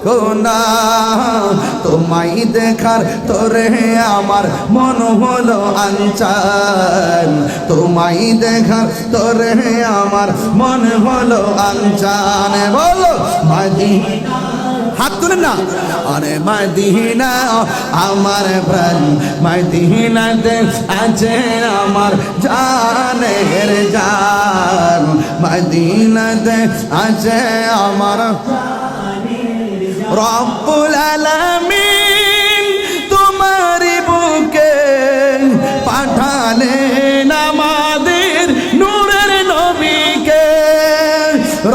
কোনা তোমায় দেখার তোরে আমার মন হলো আনচান তোমায় দেখার তোরে আমার মন হলো আনচান বলো মদিনা হাত তুলেন না আরে মদিনা আমার প্রাণ মদিনাতে আছে আমার জানের জান মদিনাতে আছে আমার রব্বুল আলামিন তোমার বুকে পাঠালেন আমাদের নূরের নবীকে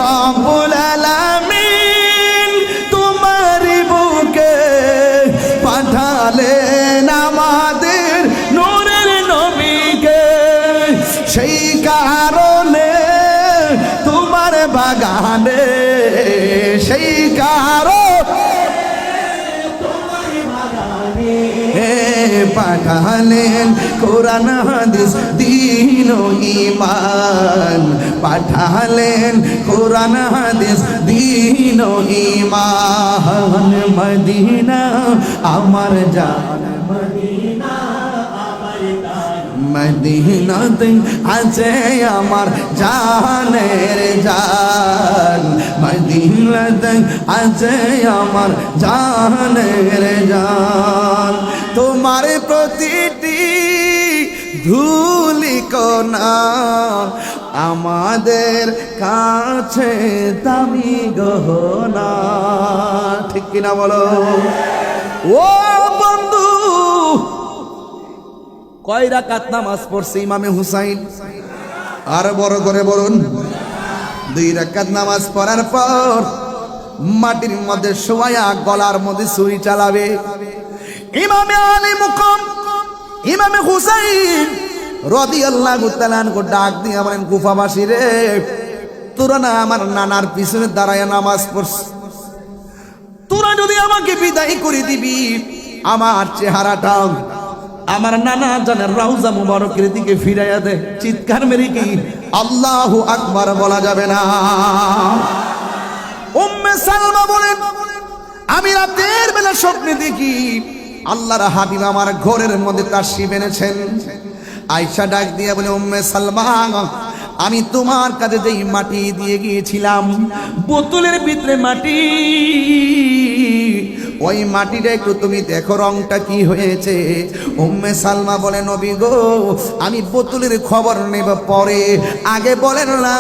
রব্বুল আলামিন তোমার বুকে পাঠালেন আমাদের নূরের নবীকে সেই কারণে তোমার বাগানে সেই কারণে পাঠালেন কোরআন হাদিস দ্বীন ও ঈমান পাঠালেন কোরআন হাদিস দ্বীন ও ঈমান মদিনা আমার জান মদিনা মদিনাতে আছে আমার জানের জান মদিনাতে আছে আমার জানের জান তোমার প্রতিটি ধূলিকণা আমাদের কাছে দামি গহনা ঠিক কিনা বলো ও বন্ধু কয় রাকাত নামাজ পড়ছে ইমামে হুসাইন আর বড় করে বলুন 2 রাকাত নামাজ পড়ার পর মাটির মধ্যে শোয়া গলার মধ্যে ছুরি চালাবে ইমামে আলী মুকাম ইমামে হুসাইন রাদিয়াল্লাহু তাআলা আনহু ডাক দিয়ে বলেন কুফাবাসী রে তোরা না আমার নানার পিছনে দাঁড়ায় নামাজ পড়ছ তোরা যদি আমাকে বিদায় করে দিবি আমার চেহারাটা আমার নানা জানের রওজা মুবারকের দিকে ফিরাইয়া দে চিৎকার মেরে কি আল্লাহু আকবার বলা যাবে না উম্মে সালমা বলেন আমি রাতের বেলা স্বপ্নে দেখি আল্লাহর হাবিব আমার ঘরের মধ্যে তাশরিফ এনেছেন আয়েশা ডাক দিয়ে বলে উম্মে সালমা আমি তোমার কাছে যেই মাটি দিয়ে গিয়েছিলাম বোতলের ভিতরে মাটি ওই মাটিটা একটু তুমি দেখো রংটা কি হয়েছে উম্মে সালমা বলে নবী গো আমি বোতলের খবর নেব পরে আগে বলেন না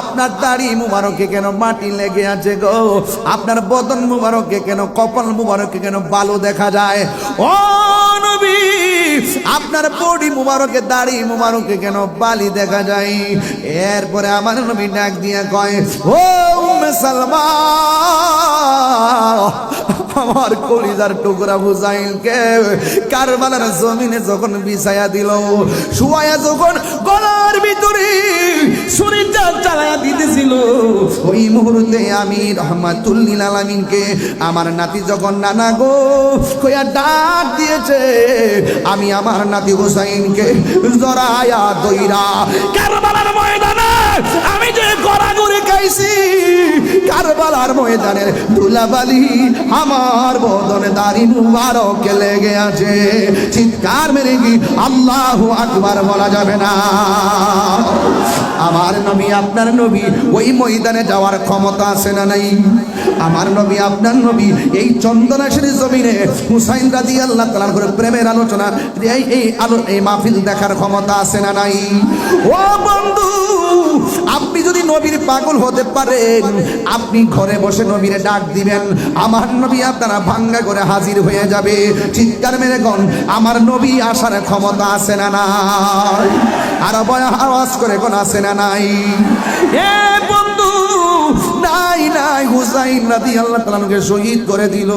আপনার দাড়ি মুবারকে কেন মাটি লেগে আছে গো আপনার বদন মুবারকে কেন কপাল মুবারকে কেন বালু দেখা যায় ও নবী আপনার বডি মুবারকে দাড়ি মুবারকে কেন বালি দেখা যায় এরপরে আমার নবী ডাক দিয়া কয় ও উম্মে সালমা আমার কলিজার টুকরা হুসাইনকে কারবালার জমিনে যখন বিছায়া দিল শুয়ায়া যখন গলার ভিতরে ছুরিটা চালায়া দিতেছিল ওই মুহূর্তে আমি রহমাতুল লিল আলামিনকে আমার নাতি যখন নানা গো কইয়া ডাক দিয়েছে আমি আমার নাতি হুসাইনকে জড়ায়া দইরা কারবালার ময়দানে আমি যে গড়াগড়ি খাইছি কারবালার ময়দানের ধুলাবালি আমার বদনে দাড়ি মুবারকে লেগে আছে চিৎকার মেরে কি আল্লাহু আকবার বলা যাবে না আমার নবী আপনার নবী ওই ময়দানে যাওয়ার ক্ষমতা আছে না নাই আমার নবী আপনার নবী এই চন্দনাশের জমিনে হুসাইন রাদিয়াল্লাহু তাআলার করে প্রেমের আলোচনা এই মাহফিল দেখার ক্ষমতা আছে না নাই ও বন্ধু আপনি যদি নবীর পাগল হতে পারেন আপনি ঘরে বসে নবীর ডাক দিবেন আমার নবী আপনারা ভাঙ্গা করে হাজির হয়ে যাবে চিৎকার মেরে গন আমার নবী আসার ক্ষমতা আছে না নাই আর আওয়াজ করে কোন আছে না নাই এ বন্ধু নাই নাই হুসাইন রাদিয়াল্লাহু তাআলাকে শহীদ করে দিল।